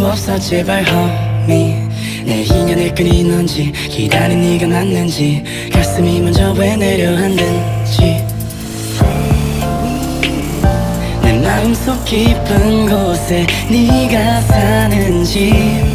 수 없어 제발 homie 내 인연의 끈이 넌지 기다린 네가 맞는지 가슴이 먼저 왜 내려앉는지 내 마음속 깊은 곳에 네가 사는지